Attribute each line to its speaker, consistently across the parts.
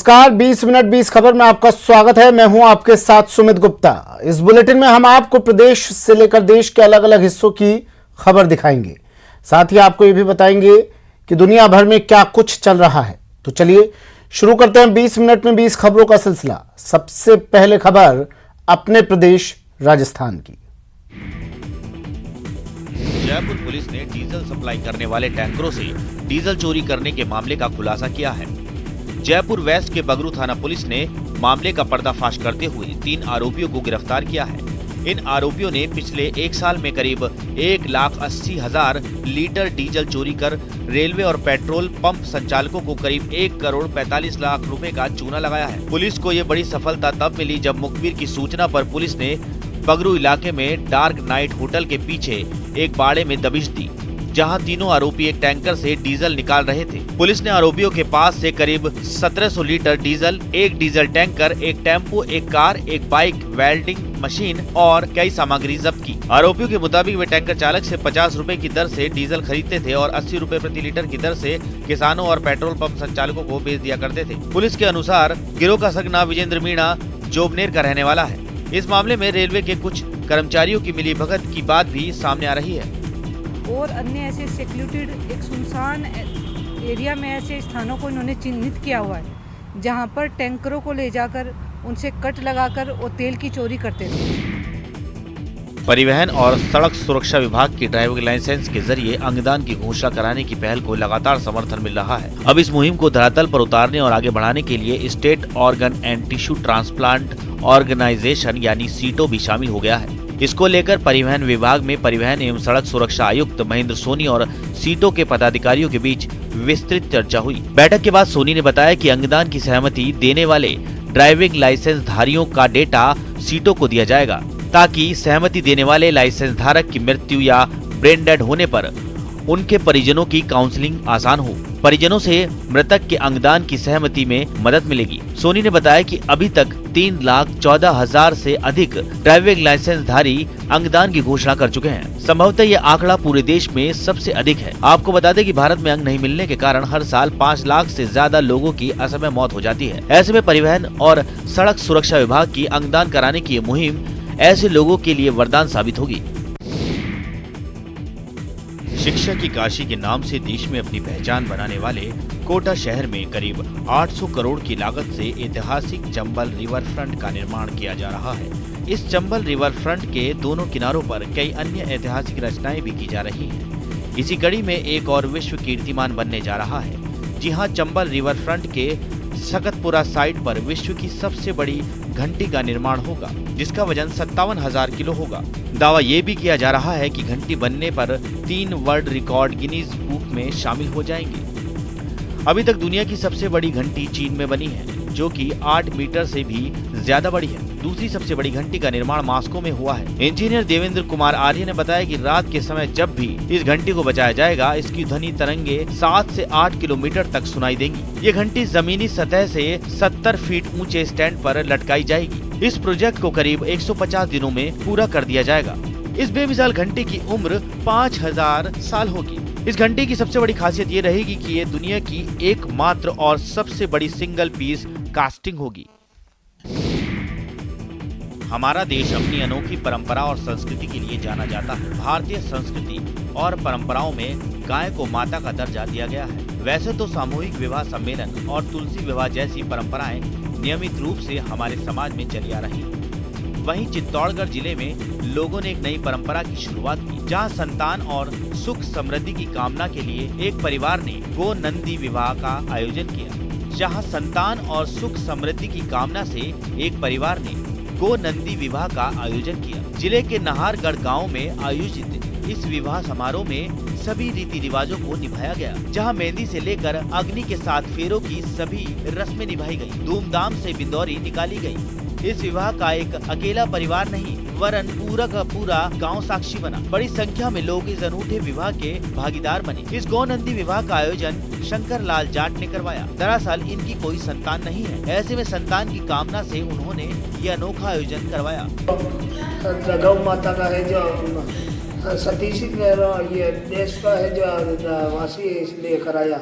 Speaker 1: नमस्कार 20 मिनट 20 खबर में आपका स्वागत है। मैं हूं आपके साथ सुमित गुप्ता। इस बुलेटिन में हम आपको प्रदेश से लेकर देश के अलग अलग हिस्सों की खबर दिखाएंगे। साथ ही आपको यह भी बताएंगे कि दुनिया भर में क्या कुछ चल रहा है। तो चलिए शुरू करते हैं 20 मिनट में 20 खबरों का सिलसिला। सबसे पहले खबर अपने प्रदेश राजस्थान की।
Speaker 2: जयपुर पुलिस ने डीजल सप्लाई करने वाले टैंकरों से डीजल चोरी करने के मामले का खुलासा किया है। जयपुर वेस्ट के बगरू थाना पुलिस ने मामले का पर्दाफाश करते हुए 3 आरोपियों को गिरफ्तार किया है। इन आरोपियों ने पिछले 1 साल में करीब 1,80,000 लीटर डीजल चोरी कर रेलवे और पेट्रोल पंप संचालकों को करीब 1 करोड़ 45 लाख रुपए का चूना लगाया है। पुलिस को ये बड़ी सफलता तब मिली जब मुखबिर की सूचना पर पुलिस ने बगरू इलाके में डार्क नाइट होटल के पीछे एक बाड़े में दबिश दी, जहां तीनों आरोपी एक टैंकर से डीजल निकाल रहे थे। पुलिस ने आरोपियों के पास से करीब 1700 लीटर डीजल, एक डीजल टैंकर, एक टेम्पो, एक कार, एक बाइक, वेल्डिंग मशीन और कई सामग्री जब्त की। आरोपियों के मुताबिक वे टैंकर चालक से 50 रुपए की दर से डीजल खरीदते थे और 80 रुपए प्रति लीटर की दर से किसानों और पेट्रोल पंप संचालकों को बेच दिया करते थे। पुलिस के अनुसार गिरोह का सरगना विजेंद्र मीणा जोबनेर का रहने वाला है। इस मामले में रेलवे के कुछ कर्मचारियों की मिलीभगत की बात भी सामने आ रही है
Speaker 3: और अन्य ऐसे सेक्लूटेड एक सुनसान एरिया में ऐसे स्थानों को इन्होंने चिन्हित किया हुआ है जहां पर टैंकरों को ले जाकर उनसे कट लगाकर वो तेल की चोरी करते थे।
Speaker 2: परिवहन और सड़क सुरक्षा विभाग की ड्राइविंग लाइसेंस के जरिए अंगदान की घोषणा कराने की पहल को लगातार समर्थन मिल रहा है। अब इस मुहिम को धरातल पर उतारने और आगे बढ़ाने के लिए state organ and tissue transplant organisation यानी सीटो भी शामिल हो गया है। इसको लेकर परिवहन विभाग में परिवहन एवं सड़क सुरक्षा आयुक्त महेंद्र सोनी और सीटो के पदाधिकारियों के बीच विस्तृत चर्चा हुई। बैठक के बाद सोनी ने बताया कि अंगदान की सहमति देने वाले ड्राइविंग लाइसेंस धारियों का डेटा सीटो को दिया जाएगा, ताकि सहमति देने वाले लाइसेंस धारक की मृत्यु या ब्रेन डेड होने पर उनके परिजनों की काउंसलिंग आसान हो। परिजनों से मृतक के अंगदान की सहमति में मदद मिलेगी। सोनी ने बताया कि अभी तक 3,14,000 से अधिक ड्राइविंग लाइसेंस धारी अंगदान की घोषणा कर चुके हैं। संभवतः ये आंकड़ा पूरे देश में सबसे अधिक है। आपको बता दें कि भारत में अंग नहीं मिलने के कारण हर साल 5 लाख से ज्यादा लोगों की असमय मौत हो जाती है। ऐसे में परिवहन और सड़क सुरक्षा विभाग की अंगदान कराने की मुहिम ऐसे लोगों के लिए वरदान साबित होगी। शिक्षा की काशी के नाम से देश में अपनी पहचान बनाने वाले कोटा शहर में करीब 800 करोड़ की लागत से ऐतिहासिक चंबल रिवर फ्रंट का निर्माण किया जा रहा है। इस चंबल रिवर फ्रंट के दोनों किनारों पर कई अन्य ऐतिहासिक रचनाएं भी की जा रही हैं। इसी कड़ी में एक और विश्व कीर्तिमान बनने जा रहा है। जी हां, चंबल रिवर फ्रंट के सकतपुरा साइट पर विश्व की सबसे बड़ी घंटी का निर्माण होगा, जिसका वजन 57,000 किलो होगा। दावा ये भी किया जा रहा है कि घंटी बनने पर 3 वर्ल्ड रिकॉर्ड गिनीज बुक में शामिल हो जाएंगे। अभी तक दुनिया की सबसे बड़ी घंटी चीन में बनी है, जो कि 8 मीटर से भी ज्यादा बड़ी है। दूसरी सबसे बड़ी घंटी का निर्माण मॉस्को में हुआ है। इंजीनियर देवेंद्र कुमार आर्य ने बताया कि रात के समय जब भी इस घंटी को बजाया जाएगा, इसकी ध्वनि तरंगे 7 से 8 किलोमीटर तक सुनाई देंगी। ये घंटी जमीनी सतह से 70 फीट ऊंचे स्टैंड पर लटकाई जाएगी। इस प्रोजेक्ट को करीब 150 दिनों में पूरा कर दिया जाएगा। इस बेमिसाल घंटी की उम्र 5000 साल होगी। इस घंटी की सबसे बड़ी खासियत ये रहेगी कि ये दुनिया की एकमात्र और सबसे बड़ी सिंगल पीस कास्टिंग होगी। हमारा देश अपनी अनोखी परंपरा और संस्कृति के लिए जाना जाता है। भारतीय संस्कृति और परंपराओं में गाय को माता का दर्जा दिया गया है। वैसे तो सामूहिक विवाह सम्मेलन और तुलसी विवाह जैसी परंपराएं नियमित रूप से हमारे समाज में चली आ रही हैं। वहीं चित्तौड़गढ़ जिले में लोगों ने एक नई परंपरा की शुरुआत की, जहां संतान और सुख समृद्धि की कामना के लिए एक परिवार ने गो नंदी विवाह का आयोजन किया। जहां संतान और सुख समृद्धि की कामना से एक परिवार ने गो नंदी विवाह का आयोजन किया। जिले के नाहरगढ़ गांव में आयोजित इस विवाह समारोह में सभी रीति रिवाजों को निभाया गया, जहां मेहंदी से लेकर अग्नि के 7 फेरों की सभी रस्में निभाई गई। धूमधाम से बिंदौरी निकाली गई। इस विवाह का एक अकेला परिवार नहीं, वरन पूरा का पूरा गांव साक्षी बना। बड़ी संख्या में लोग इस अनूठे विवाह के भागीदार बने। इस गौ नंदी विवाह का आयोजन शंकर लाल जाट ने करवाया। दरअसल इनकी कोई संतान नहीं है। ऐसे में संतान की कामना से उन्होंने ये अनोखा आयोजन करवाया।
Speaker 4: गौ माता का है जो सतीशी ये देश का है जो वासी, इसलिए कराया।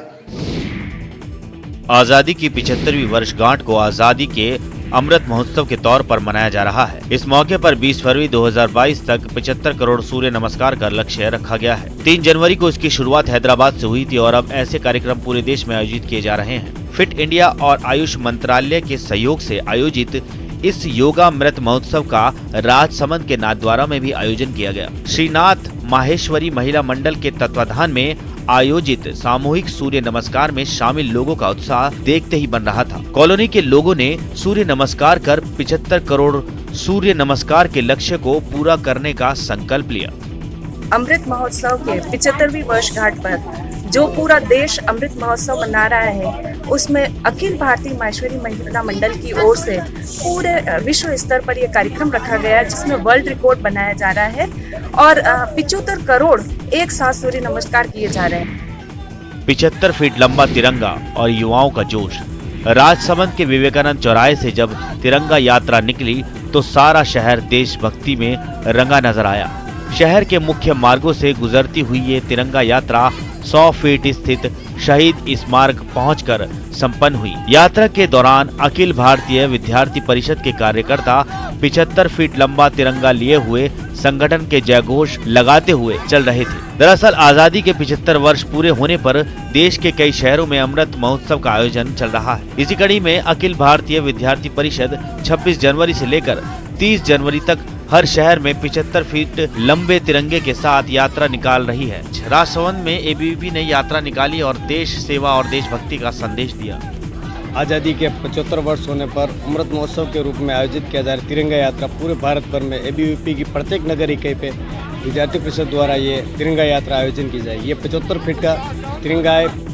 Speaker 2: आजादी की 75वीं वर्षगांठ को आजादी के अमृत महोत्सव के तौर पर मनाया जा रहा है। इस मौके पर 20 फरवरी 2022 तक 75 करोड़ सूर्य नमस्कार का लक्ष्य रखा गया है। 3 जनवरी को इसकी शुरुआत हैदराबाद से हुई थी और अब ऐसे कार्यक्रम पूरे देश में आयोजित किए जा रहे हैं। फिट इंडिया और आयुष मंत्रालय के सहयोग से आयोजित इस योगामृत महोत्सव का राजसमंद के नाथद्वारा में भी आयोजन किया गया। श्रीनाथ माहेश्वरी महिला मंडल के तत्वाधान में आयोजित सामूहिक सूर्य नमस्कार में शामिल लोगों का उत्साह देखते ही बन रहा था। कॉलोनी के लोगों ने सूर्य नमस्कार कर 75 करोड़ सूर्य नमस्कार के लक्ष्य को पूरा करने का संकल्प लिया।
Speaker 5: अमृत महोत्सव के 75वीं वर्षगांठ पर जो पूरा देश अमृत महोत्सव मना रहा है, उसमें अखिल भारतीय माहेश्वरी महिला मंडल की ओर से पूरे विश्व स्तर पर यह कार्यक्रम रखा गया है, जिसमें वर्ल्ड रिकॉर्ड बनाया जा रहा है और 75 करोड़ एक साथ सूर्य नमस्कार किए जा रहे हैं।
Speaker 2: 75 फीट लंबा तिरंगा और युवाओं का जोश। राजसमंद के विवेकानंद चौराहे से जब तिरंगा यात्रा निकली तो सारा शहर देशभक्ति में रंगा नजर आया। शहर के मुख्य मार्गों से गुजरती हुई ये तिरंगा यात्रा 100 फीट स्थित शहीद स्मारक पहुंचकर संपन्न हुई। यात्रा के दौरान अखिल भारतीय विद्यार्थी परिषद के कार्यकर्ता 75 फीट लंबा तिरंगा लिए हुए संगठन के जयघोष लगाते हुए चल रहे थे। दरअसल आजादी के 75 वर्ष पूरे होने पर देश के कई शहरों में अमृत महोत्सव का आयोजन चल रहा है। इसी कड़ी में अखिल भारतीय विद्यार्थी परिषद 26 जनवरी से लेकर 30 जनवरी तक हर शहर में 75 फीट लंबे तिरंगे के साथ यात्रा निकाल रही है। राजसमंद में एबीवीपी ने यात्रा निकाली और देश सेवा और देशभक्ति का संदेश दिया।
Speaker 6: आज़ादी के 75 वर्ष होने पर अमृत महोत्सव के रूप में आयोजित किया जा रहा तिरंगा यात्रा पूरे भारत भर में एबीवीपी की प्रत्येक नगर इकाई पे विद्यार्थी परिषद द्वारा ये तिरंगा यात्रा आयोजन की जाएगी। ये 75 फीट का तिरंगा है।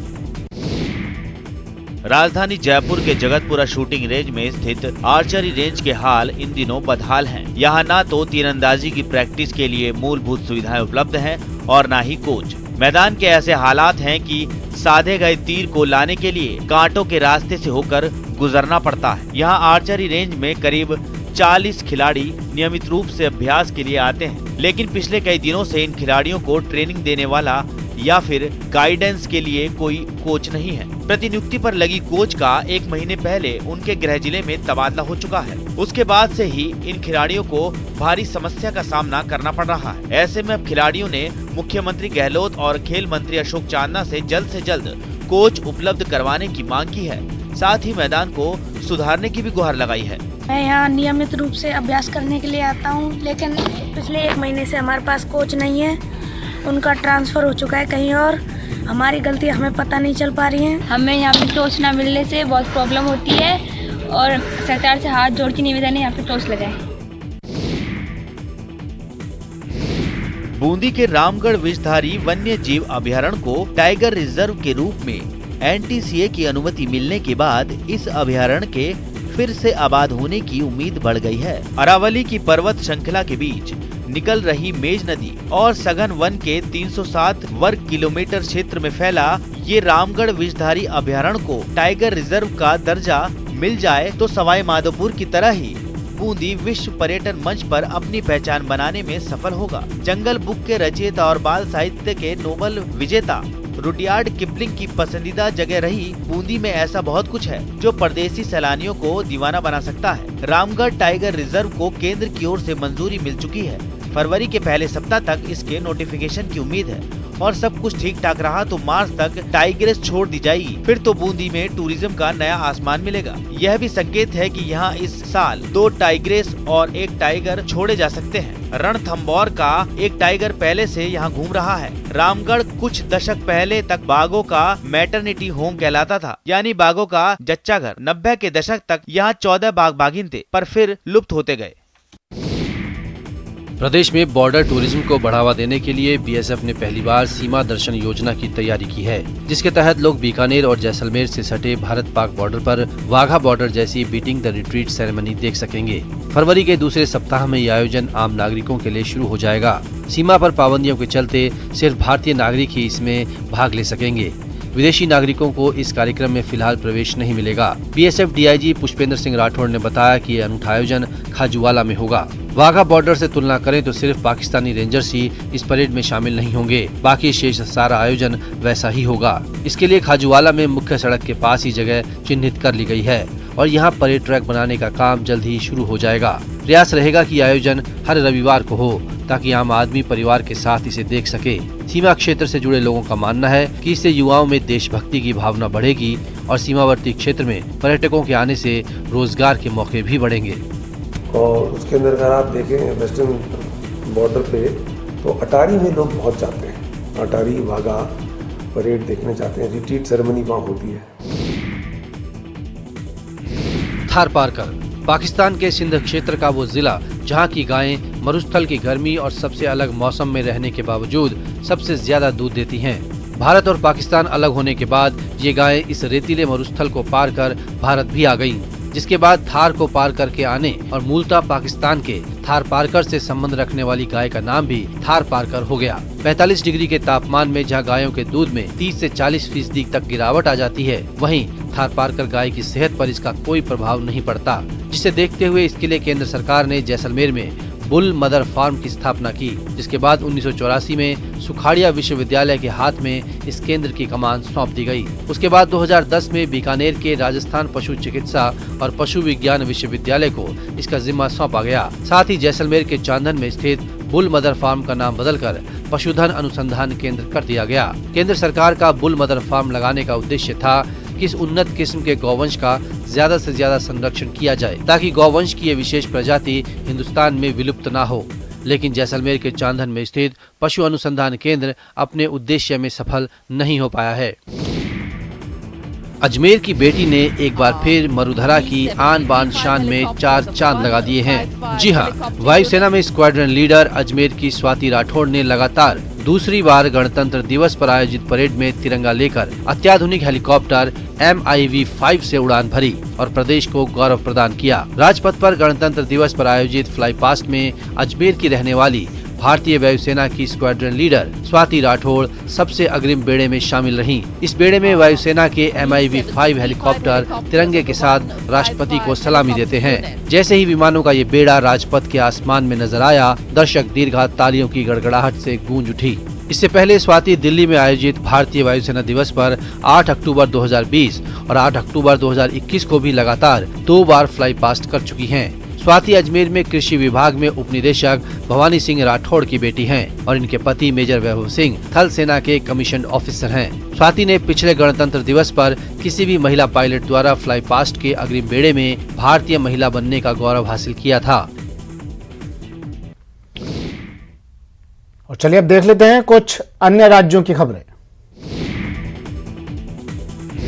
Speaker 2: राजधानी जयपुर के जगतपुरा शूटिंग रेंज में स्थित आर्चरी रेंज के हाल इन दिनों बदहाल हैं। यहाँ न तो तीरंदाजी की प्रैक्टिस के लिए मूलभूत सुविधाएं उपलब्ध हैं और न ही कोच। मैदान के ऐसे हालात हैं कि साधे गए तीर को लाने के लिए कांटों के रास्ते से होकर गुजरना पड़ता है। यहाँ आर्चरी रेंज में करीब 40 खिलाड़ी नियमित रूप से अभ्यास के लिए आते हैं, लेकिन पिछले कई दिनों से इन खिलाड़ियों को ट्रेनिंग देने वाला या फिर गाइडेंस के लिए कोई कोच नहीं है। प्रतिनियुक्ति पर लगी कोच का 1 महीने पहले उनके गृह जिले में तबादला हो चुका है। उसके बाद से ही इन खिलाड़ियों को भारी समस्या का सामना करना पड़ रहा है। ऐसे में अब खिलाड़ियों ने मुख्यमंत्री गहलोत और खेल मंत्री अशोक चांदना से जल्द कोच उपलब्ध करवाने की मांग की है। साथ ही मैदान को सुधारने की भी गुहार लगाई है।
Speaker 7: मैं यहाँ नियमित रूप से अभ्यास करने के लिए आता हूँ, लेकिन पिछले 1 महीने से हमारे पास कोच नहीं है। उनका ट्रांसफर हो चुका है कहीं और। हमारी गलती हमें पता नहीं चल पा रही है।
Speaker 8: हमें यहाँ पे कोच ना मिलने से बहुत प्रॉब्लम होती है और सरकार से हाथ जोड़ के निवेदन है यहाँ पे कोच लगाए।
Speaker 2: बूंदी के रामगढ़ विषधारी वन्य जीव अभयारण्य को टाइगर रिजर्व के रूप में NTCA की अनुमति मिलने के बाद इस अभयारण्य के फिर से आबाद होने की उम्मीद बढ़ गई है। अरावली की पर्वत श्रृंखला के बीच निकल रही मेज नदी और सघन वन के 307 वर्ग किलोमीटर क्षेत्र में फैला ये रामगढ़ विषधारी अभयारण्य को टाइगर रिजर्व का दर्जा मिल जाए तो सवाई माधोपुर की तरह ही बूंदी विश्व पर्यटन मंच पर अपनी पहचान बनाने में सफल होगा। जंगल बुक के रचयिता और बाल साहित्य के नोबेल विजेता रुडयार्ड किपलिंग की पसंदीदा जगह रही बूंदी में ऐसा बहुत कुछ है जो परदेसी सैलानियों को दीवाना बना सकता है। रामगढ़ टाइगर रिजर्व को केंद्र की ओर से मंजूरी मिल चुकी है। फरवरी के पहले सप्ताह तक इसके नोटिफिकेशन की उम्मीद है और सब कुछ ठीक ठाक रहा तो मार्च तक टाइग्रेस छोड़ दी जाएगी। फिर तो बूंदी में टूरिज्म का नया आसमान मिलेगा। यह भी संकेत है कि यहाँ इस साल 2 टाइग्रेस और 1 टाइगर छोड़े जा सकते हैं। रणथंभौर का एक टाइगर पहले से यहाँ घूम रहा है। रामगढ़ कुछ दशक पहले तक बाघों का मैटरनिटी होम कहलाता था, यानी बाघों का जच्चा घर। 90 के दशक तक यहाँ 14 बाघ बाघिन थे, पर फिर लुप्त होते गए।
Speaker 9: प्रदेश में बॉर्डर टूरिज्म को बढ़ावा देने के लिए बीएसएफ ने पहली बार सीमा दर्शन योजना की तैयारी की है, जिसके तहत लोग बीकानेर और जैसलमेर से सटे भारत पाक बॉर्डर पर वाघा बॉर्डर जैसी बीटिंग द रिट्रीट सेरेमनी देख सकेंगे। फरवरी के दूसरे सप्ताह में ये आयोजन आम नागरिकों के लिए शुरू हो जाएगा। सीमा पर पाबंदियों के चलते सिर्फ भारतीय नागरिक ही इसमें भाग ले सकेंगे। विदेशी नागरिकों को इस कार्यक्रम में फिलहाल प्रवेश नहीं मिलेगा। बीएसएफ डीआईजी पुष्पेंद्र सिंह राठौड़ ने बताया कि यह अनूठा आयोजन खाजूवाला में होगा। वाघा बॉर्डर से तुलना करें तो सिर्फ पाकिस्तानी रेंजर्स ही इस परेड में शामिल नहीं होंगे, बाकी शेष सारा आयोजन वैसा ही होगा। इसके लिए खाजूवाला में मुख्य सड़क के पास ही जगह चिन्हित कर ली गई है और यहाँ परेड ट्रैक बनाने का काम जल्द ही शुरू हो जाएगा। प्रयास रहेगा कि आयोजन हर रविवार को हो ताकि आम आदमी परिवार के साथ इसे देख सके। सीमा क्षेत्र से जुड़े लोगों का मानना है कि इससे युवाओं में देशभक्ति की भावना बढ़ेगी और सीमावर्ती क्षेत्र में पर्यटकों के आने से रोजगार के मौके भी बढ़ेंगे।
Speaker 10: और उसके अंदर अगर आप देखें वेस्टर्न बॉर्डर पे तो अटारी में लोग बहुत जाते हैं, अटारी वाघा परेड देखने जाते हैं, रिट्रीट सेरेमनी वहाँ होती है।
Speaker 9: थार पारकर पाकिस्तान के सिंध क्षेत्र का वो जिला जहाँ की गायें मरुस्थल की गर्मी और सबसे अलग मौसम में रहने के बावजूद सबसे ज्यादा दूध देती हैं। भारत और पाकिस्तान अलग होने के बाद ये गायें इस रेतीले मरुस्थल को पार कर भारत भी आ गयीं, जिसके बाद थार को पार करके आने और मूलतः पाकिस्तान के थार पारकर से संबंध रखने वाली गाय का नाम भी थार पारकर हो गया। 45 डिग्री के तापमान में जहां गायों के दूध में 30 से 40% तक गिरावट आ जाती है, वहीं थार पारकर गाय की सेहत पर इसका कोई प्रभाव नहीं पड़ता, जिसे देखते हुए इसके लिए केंद्र सरकार ने जैसलमेर में बुल मदर फार्म की स्थापना की, जिसके बाद 1984 में सुखाड़िया विश्वविद्यालय के हाथ में इस केंद्र की कमान सौंप दी गई। उसके बाद 2010 में बीकानेर के राजस्थान पशु चिकित्सा और पशु विज्ञान विश्वविद्यालय को इसका जिम्मा सौंपा गया। साथ ही जैसलमेर के चांदन में स्थित बुल मदर फार्म का नाम बदलकर पशुधन अनुसंधान केंद्र कर दिया गया। केंद्र सरकार का बुल मदर फार्म लगाने का उद्देश्य था कि इस उन्नत किस्म के गौवंश का ज्यादा से ज्यादा संरक्षण किया जाए ताकि गौवंश की ये विशेष प्रजाति हिंदुस्तान में विलुप्त ना हो। लेकिन जैसलमेर के चांदन में स्थित पशु अनुसंधान केंद्र अपने उद्देश्य में सफल नहीं हो पाया है। अजमेर की बेटी ने एक बार फिर मरुधरा की आन बान शान में 4 चांद लगा दिए हैं। जी हां, वायुसेना में स्क्वाड्रन लीडर अजमेर की स्वाति राठौड़ ने लगातार दूसरी बार गणतंत्र दिवस पर आयोजित परेड में तिरंगा लेकर अत्याधुनिक हेलीकॉप्टर MIV-5 से उड़ान भरी और प्रदेश को गौरव प्रदान किया। राजपथ पर गणतंत्र दिवस पर आयोजित फ्लाई पास्ट में अजमेर की रहने वाली भारतीय वायुसेना की स्क्वाड्रन लीडर स्वाति राठौड़ सबसे अग्रिम बेड़े में शामिल रहीं। इस बेड़े में वायुसेना के MIV-5 हेलीकॉप्टर तिरंगे के साथ राष्ट्रपति को सलामी देते हैं। जैसे ही विमानों का ये बेड़ा राजपथ के आसमान में नजर आया, दर्शक दीर्घात तालियों की गड़गड़ाहट से गूंज उठी। इससे पहले स्वाति दिल्ली में आयोजित भारतीय वायुसेना दिवस पर 8 अक्टूबर 2020 और 8 अक्टूबर 2021 को भी लगातार 2 बार फ्लाई पास्ट कर चुकी हैं। स्वाति अजमेर में कृषि विभाग में उप निदेशक भवानी सिंह राठौड़ की बेटी हैं और इनके पति मेजर वैभव सिंह थल सेना के कमीशन ऑफिसर हैं। स्वाति ने पिछले गणतंत्र दिवस पर किसी भी महिला पायलट द्वारा फ्लाई पास्ट के अग्रिम बेड़े में भारतीय महिला बनने का गौरव हासिल किया था।
Speaker 1: और चलिए अब देख लेते हैं कुछ अन्य राज्यों की खबरें।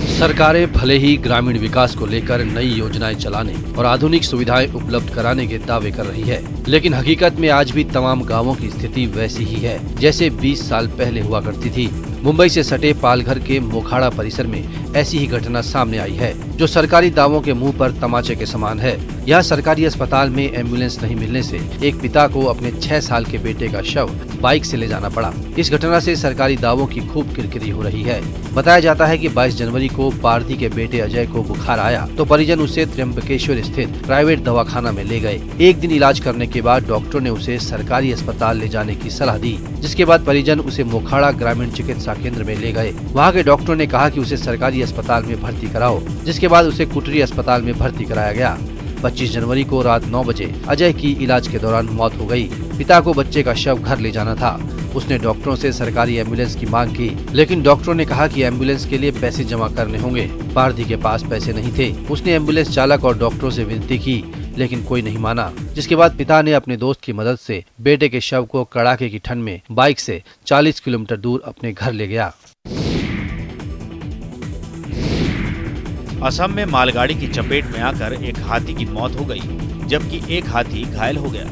Speaker 9: सरकारें भले ही ग्रामीण विकास को लेकर नई योजनाएं चलाने और आधुनिक सुविधाएं उपलब्ध कराने के दावे कर रही है, लेकिन हकीकत में आज भी तमाम गांवों की स्थिति वैसी ही है जैसे 20 साल पहले हुआ करती थी। मुंबई से सटे पालघर के मोखाड़ा परिसर में ऐसी ही घटना सामने आई है जो सरकारी दावों के मुंह पर तमाचे के समान है। यहाँ सरकारी अस्पताल में एम्बुलेंस नहीं मिलने से एक पिता को अपने 6 साल के बेटे का शव बाइक से ले जाना पड़ा। इस घटना से सरकारी दावों की खूब किरकिरी हो रही है। बताया जाता है कि 22 जनवरी को पारधी के बेटे अजय को बुखार आया तो परिजन उसे त्र्यंबकेश्वर स्थित प्राइवेट दवाखाना में ले गए। एक दिन इलाज करने के बाद डॉक्टर ने उसे सरकारी अस्पताल ले जाने की सलाह दी, जिसके बाद परिजन उसे मोखाड़ा ग्रामीण चिकित्सा केंद्र में ले गए। वहाँ के डॉक्टर ने कहा कि उसे सरकारी अस्पताल में भर्ती कराओ, जिसके बाद उसे कुटरी अस्पताल में भर्ती कराया गया। 25 जनवरी को रात 9 बजे अजय की इलाज के दौरान मौत हो गई। पिता को बच्चे का शव घर ले जाना था। उसने डॉक्टरों से सरकारी एम्बुलेंस की मांग की, लेकिन डॉक्टरों ने कहा कि एम्बुलेंस के लिए पैसे जमा करने होंगे। पारधी के पास पैसे नहीं थे। उसने एम्बुलेंस चालक और डॉक्टरों से विनती की, लेकिन कोई नहीं माना, जिसके बाद पिता ने अपने दोस्त की मदद से बेटे के शव को कड़ाके की ठंड में बाइक से 40 किलोमीटर दूर अपने घर ले गया।
Speaker 2: असम में मालगाड़ी की चपेट में आकर एक हाथी की मौत हो गई, जबकि एक हाथी घायल हो गया।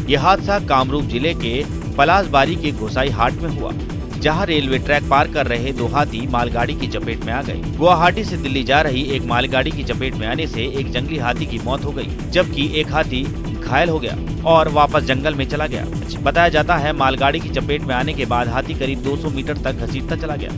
Speaker 2: यह हादसा कामरूप जिले के पलासबारी के गोसाई हाट में हुआ, जहां रेलवे ट्रैक पार कर रहे 2 हाथी मालगाड़ी की चपेट में आ गए। गुवाहाटी से दिल्ली जा रही एक मालगाड़ी की चपेट में आने से एक जंगली हाथी की मौत हो गई, जबकि एक हाथी घायल हो गया और वापस जंगल में चला गया। बताया जाता है मालगाड़ी की चपेट में आने के बाद हाथी करीब 200 मीटर तक घसीटता चला गया।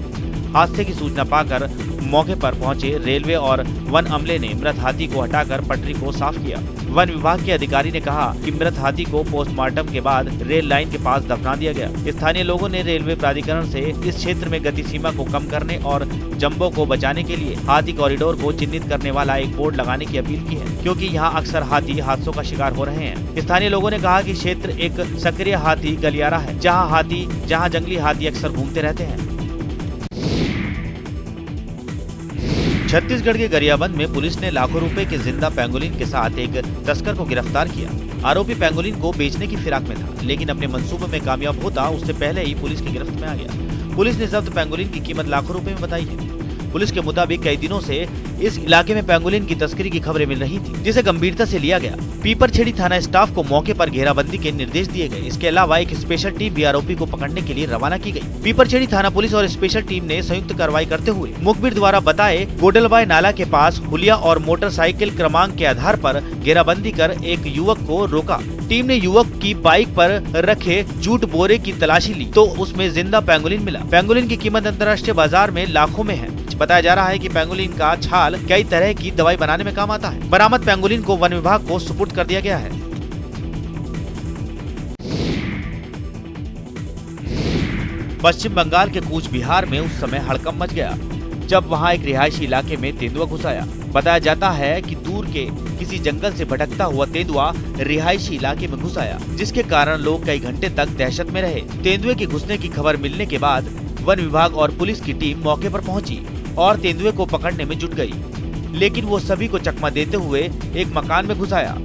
Speaker 2: हादसे की सूचना पाकर मौके पर पहुंचे रेलवे और वन अमले ने मृत हाथी को हटाकर पटरी को साफ किया। वन विभाग के अधिकारी ने कहा कि मृत हाथी को पोस्टमार्टम के बाद रेल लाइन के पास दफना दिया गया। स्थानीय लोगों ने रेलवे प्राधिकरण से इस क्षेत्र में गति सीमा को कम करने और जंबो को बचाने के लिए हाथी कॉरिडोर को चिन्हित करने वाला एक बोर्ड लगाने की अपील की है, क्योंकि यहाँ अक्सर हाथी हादसों का शिकार हो रहे हैं। स्थानीय लोगों ने कहा कि क्षेत्र एक सक्रिय हाथी गलियारा है, जहाँ जंगली हाथी अक्सर घूमते रहते हैं। छत्तीसगढ़ के गरियाबंद में पुलिस ने लाखों रुपए के जिंदा पेंगोलिन के साथ एक तस्कर को गिरफ्तार किया। आरोपी पेंगोलिन को बेचने की फिराक में था, लेकिन अपने मंसूबे में कामयाब होता उससे पहले ही पुलिस की गिरफ्त में आ गया। पुलिस ने जब्त पेंगोलिन की कीमत लाखों रुपए में बताई है। पुलिस के मुताबिक कई दिनों से इस इलाके में पेंगोलिन की तस्करी की खबरें मिल रही थी, जिसे गंभीरता से लिया गया। पीपरछेड़ी थाना स्टाफ को मौके पर घेराबंदी के निर्देश दिए गए। इसके अलावा एक स्पेशल टीम भी आरोपी को पकड़ने के लिए रवाना की गई। पीपरछेड़ी थाना पुलिस और स्पेशल टीम ने संयुक्त कार्रवाई करते हुए मुखबिर द्वारा बताए गोडलबाई नाला के पास हुलिया और मोटरसाइकिल क्रमांक के आधार पर घेराबंदी कर एक युवक को रोका। टीम ने युवक की बाइक पर रखे जूट बोरे की तलाशी ली तो उसमें जिंदा पेंगोलिन मिला। पेंगोलिन की कीमत अंतर्राष्ट्रीय बाजार में लाखों में है। बताया जा रहा है कि पेंगोलिन का छाल कई तरह की दवाई बनाने में काम आता है। बरामद पेंगोलिन को वन विभाग को सुपुर्द कर दिया गया है। पश्चिम बंगाल के कूच बिहार में उस समय हड़कंप मच गया जब वहां एक रिहायशी इलाके में तेंदुआ घुस आया। बताया जाता है कि दूर के किसी जंगल से भटकता हुआ तेंदुआ रिहायशी इलाके में घुस आया, जिसके कारण लोग कई घंटे तक दहशत में रहे। तेंदुए के घुसने की खबर मिलने के बाद वन विभाग और पुलिस की टीम मौके पर पहुंची और तेंदुए को पकड़ने में जुट गई, लेकिन वो सभी को चकमा देते हुए एक मकान में घुस आया,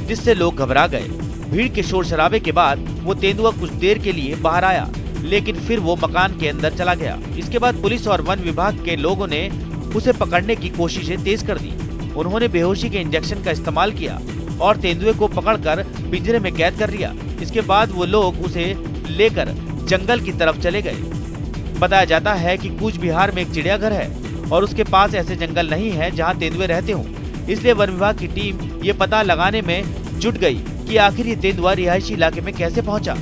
Speaker 2: जिससे लोग घबरा गए। भीड़ के शोर शराबे के बाद वो तेंदुआ कुछ देर के लिए बाहर आया, लेकिन फिर वो मकान के अंदर चला गया। इसके बाद पुलिस और वन विभाग के लोगों ने उसे पकड़ने की कोशिशें तेज कर दी। उन्होंने बेहोशी के इंजेक्शन का इस्तेमाल किया और तेंदुए को पकड़कर पिंजरे में कैद कर लिया। इसके बाद वो लोग उसे लेकर जंगल की तरफ चले गए। बताया जाता है कि कूच बिहार में एक चिड़ियाघर है और उसके पास ऐसे जंगल नहीं है जहां तेंदुए रहते हों, इसलिए वन विभाग की टीम ये पता लगाने में जुट गई कि आखिर ये तेंदुआ रिहायशी इलाके में कैसे पहुंचा।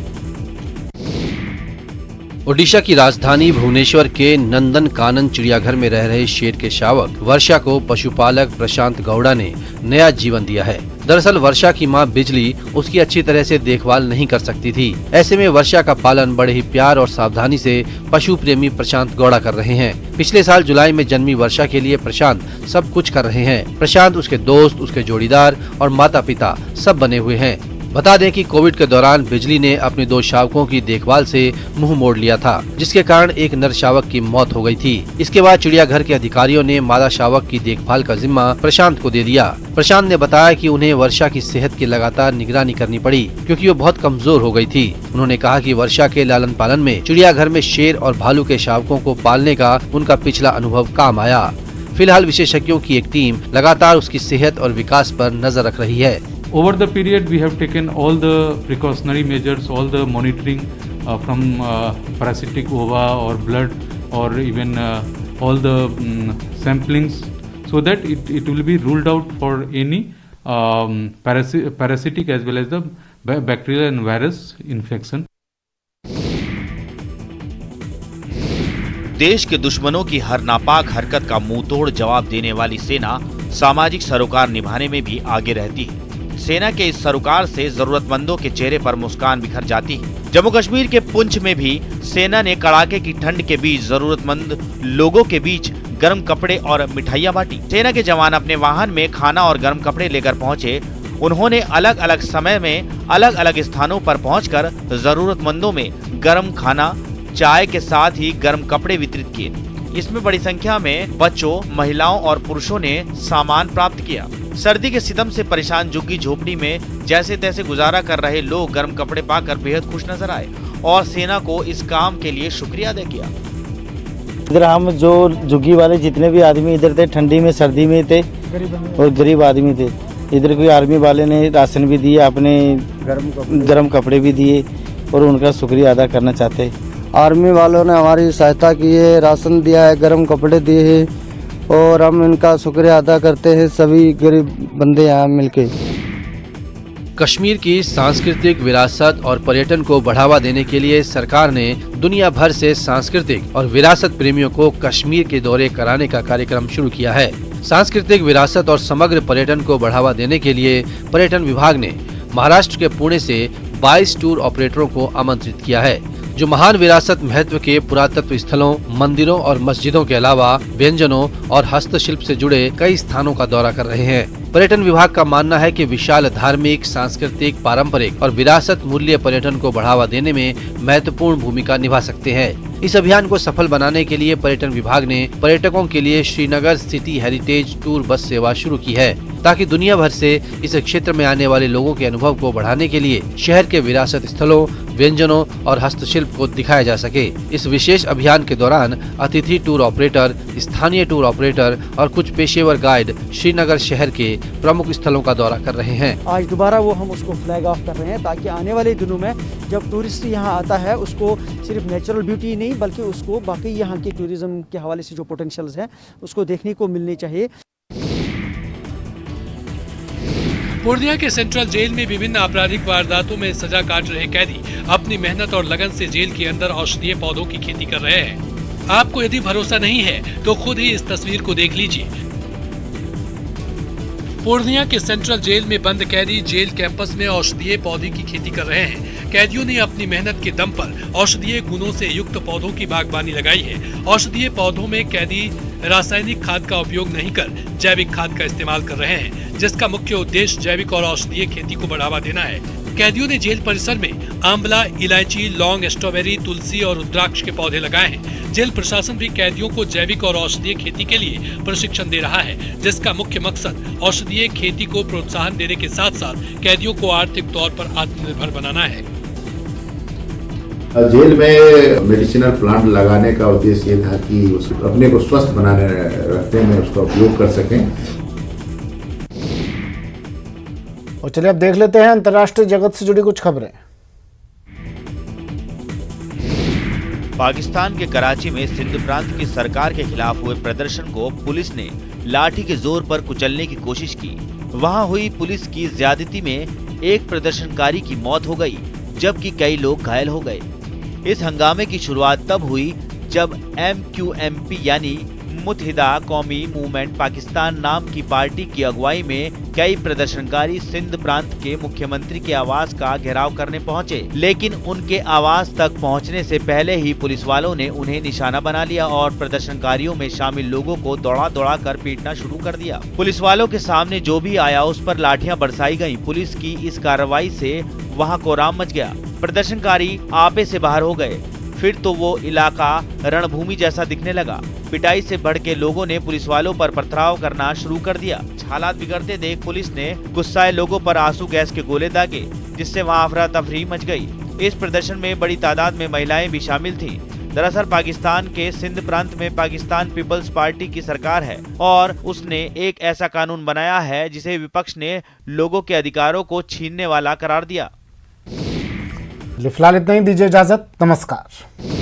Speaker 9: ओडिशा की राजधानी भुवनेश्वर के नंदन कानन चिड़ियाघर में रह रहे शेर के शावक वर्षा को पशुपालक प्रशांत गौड़ा ने नया जीवन दिया है। दरअसल वर्षा की मां बिजली उसकी अच्छी तरह से देखभाल नहीं कर सकती थी। ऐसे में वर्षा का पालन बड़े ही प्यार और सावधानी से पशु प्रेमी प्रशांत गौड़ा कर रहे हैं। पिछले साल जुलाई में जन्मी वर्षा के लिए प्रशांत सब कुछ कर रहे हैं। प्रशांत, उसके दोस्त, उसके जोड़ीदार और माता पिता सब बने हुए हैं। बता दें कि कोविड के दौरान बिजली ने अपने 2 शावकों की देखभाल से मुंह मोड़ लिया था, जिसके कारण एक नर शावक की मौत हो गई थी। इसके बाद चिड़ियाघर के अधिकारियों ने मादा शावक की देखभाल का जिम्मा प्रशांत को दे दिया। प्रशांत ने बताया कि उन्हें वर्षा की सेहत की लगातार निगरानी करनी पड़ी, क्योंकि वो बहुत कमजोर हो गई थी। उन्होंने कहा कि वर्षा के लालन पालन में चिड़ियाघर में शेर और भालू के शावकों को पालने का उनका पिछला अनुभव काम आया। फिलहाल विशेषज्ञों की एक टीम लगातार उसकी सेहत और विकास पर नजर रख रही है।
Speaker 11: Over the period, we have taken all the precautionary measures, all the monitoring from parasitic ova or blood, or even all the samplings, so that it will be ruled out for any parasitic as well as the bacterial and virus infection.
Speaker 2: देश के दुश्मनों की हर नापाक हरकत का मुंहतोड़ जवाब देने वाली सेना सामाजिक सरोकार निभाने में भी आगे रहती है। सेना के इस सरोकार से जरूरतमंदों के चेहरे पर मुस्कान बिखर जाती है। जम्मू कश्मीर के पुंछ में भी सेना ने कड़ाके की ठंड के बीच जरूरतमंद लोगों के बीच गर्म कपड़े और मिठाइयाँ बांटी। सेना के जवान अपने वाहन में खाना और गर्म कपड़े लेकर पहुंचे। उन्होंने अलग अलग समय में अलग अलग स्थानों पर पहुंचकर जरूरतमंदों में गर्म खाना, चाय के साथ ही गर्म कपड़े वितरित किए। इसमें बड़ी संख्या में बच्चों, महिलाओं और पुरुषों ने सामान प्राप्त किया। सर्दी के सितम से परेशान झुग्गी झोपड़ी में जैसे तैसे गुजारा कर रहे लोग गर्म कपड़े पाकर बेहद खुश नजर आए और सेना को इस काम के लिए शुक्रिया अदा किया।
Speaker 12: इधर हम जो झुग्गी वाले जितने भी आदमी इधर थे, ठंडी में सर्दी में थे और गरीब आदमी थे। इधर कोई आर्मी वाले ने राशन भी दिया, अपने गर्म कपड़े भी दिए और उनका शुक्रिया अदा करना चाहते हैं।
Speaker 13: आर्मी वालों ने हमारी सहायता की है, राशन दिया है, गर्म कपड़े दिए हैं और हम इनका शुक्रिया अदा करते हैं, सभी गरीब बंदे यहाँ मिलके।
Speaker 9: कश्मीर की सांस्कृतिक विरासत और पर्यटन को बढ़ावा देने के लिए सरकार ने दुनिया भर से सांस्कृतिक और विरासत प्रेमियों को कश्मीर के दौरे कराने का कार्यक्रम शुरू किया है। सांस्कृतिक विरासत और समग्र पर्यटन को बढ़ावा देने के लिए पर्यटन विभाग ने महाराष्ट्र के पुणे से 22 टूर ऑपरेटरों को आमंत्रित किया है, जो महान विरासत महत्व के पुरातत्व स्थलों, मंदिरों और मस्जिदों के अलावा व्यंजनों और हस्तशिल्प से जुड़े कई स्थानों का दौरा कर रहे हैं। पर्यटन विभाग का मानना है कि विशाल धार्मिक, सांस्कृतिक, पारंपरिक और विरासत मूल्य पर्यटन को बढ़ावा देने में महत्वपूर्ण भूमिका निभा सकते हैं। इस अभियान को सफल बनाने के लिए पर्यटन विभाग ने पर्यटकों के लिए Srinagar city heritage tour bus सेवा शुरू की है, ताकि दुनिया भर से इस क्षेत्र में आने वाले लोगों के अनुभव को बढ़ाने के लिए शहर के विरासत स्थलों, व्यंजनों और हस्तशिल्प को दिखाया जा सके। इस विशेष अभियान के दौरान अतिथि टूर ऑपरेटर, स्थानीय टूर ऑपरेटर और कुछ पेशेवर गाइड श्रीनगर शहर के प्रमुख स्थलों का दौरा कर रहे हैं।
Speaker 14: आज दोबारा वो हम उसको फ्लैग ऑफ कर रहे हैं, ताकि आने वाले दिनों में जब टूरिस्ट यहाँ आता है उसको सिर्फ नेचुरल ब्यूटी नहीं बल्कि उसको बाकी यहाँ के टूरिज्म के हवाले से जो पोटेंशियल्स हैं उसको देखने को मिलनी चाहिए।
Speaker 15: पूर्णिया के सेंट्रल जेल में विभिन्न आपराधिक वारदातों में सजा काट रहे कैदी अपनी मेहनत और लगन से जेल के अंदर औषधीय पौधों की खेती कर रहे हैं। आपको यदि भरोसा नहीं है तो खुद ही इस तस्वीर को देख लीजिए। पूर्णिया के सेंट्रल जेल में बंद कैदी जेल कैंपस में औषधीय पौधे की खेती कर रहे हैं। कैदियों ने अपनी मेहनत के दम पर औषधीय गुणों से युक्त पौधों की बागबानी लगाई है। औषधीय पौधों में कैदी रासायनिक खाद का उपयोग नहीं कर जैविक खाद का इस्तेमाल कर रहे हैं, जिसका मुख्य उद्देश्य जैविक और औषधीय खेती को बढ़ावा देना है। कैदियों ने जेल परिसर में आंवला, इलायची, लौंग, स्ट्रॉबेरी, तुलसी और रुद्राक्ष के पौधे लगाए हैं। जेल प्रशासन भी कैदियों को जैविक और औषधीय खेती के लिए प्रशिक्षण दे रहा है, जिसका मुख्य मकसद औषधीय खेती को प्रोत्साहन देने के साथ साथ कैदियों को आर्थिक तौर पर आत्मनिर्भर बनाना है।
Speaker 16: जेल में मेडिसिनल प्लांट लगाने का उद्देश्य ये था कि अपने को स्वस्थ बनाने रखने में उसका उपयोग कर सकें।
Speaker 1: और चलिए अब देख लेते हैं अंतर्राष्ट्रीय जगत से जुड़ी कुछ खबरें।
Speaker 2: पाकिस्तान के कराची में सिंध प्रांत की सरकार के खिलाफ हुए प्रदर्शन को पुलिस ने लाठी के जोर पर कुचलने की कोशिश की। वहां हुई पुलिस की ज्यादती में एक प्रदर्शनकारी की मौत हो गई, जबकि कई लोग घायल हो गए। इस हंगामे की शुरुआत तब हुई जब MQMP यानी मुत्तहिदा कौमी मूवमेंट पाकिस्तान नाम की पार्टी की अगुवाई में कई प्रदर्शनकारी सिंध प्रांत के मुख्यमंत्री के आवास का घेराव करने पहुंचे, लेकिन उनके आवास तक पहुंचने से पहले ही पुलिस वालों ने उन्हें निशाना बना लिया और प्रदर्शनकारियों में शामिल लोगों को दौड़ा दौड़ा कर पीटना शुरू कर दिया। पुलिस वालों के सामने जो भी आया उस पर लाठियां बरसाई गयी। पुलिस की इस कार्रवाई से वहाँ कोहराम मच गया। प्रदर्शनकारी आपे से बाहर हो गए। फिर तो वो इलाका रणभूमि जैसा दिखने लगा। पिटाई से भड़के लोगों ने पुलिस वालों पर पथराव करना शुरू कर दिया। हालात बिगड़ते देख पुलिस ने गुस्साए लोगों पर आंसू गैस के गोले दागे, जिससे वहां अफरा तफरी मच गई। इस प्रदर्शन में बड़ी तादाद में महिलाएं भी शामिल थीं। दरअसल पाकिस्तान के सिंध प्रांत में पाकिस्तान पीपल्स पार्टी की सरकार है और उसने एक ऐसा कानून बनाया है जिसे विपक्ष ने लोगों के अधिकारों को छीनने वाला करार दिया।
Speaker 1: फिलहाल इतना ही, दीजिए इजाजत। नमस्कार।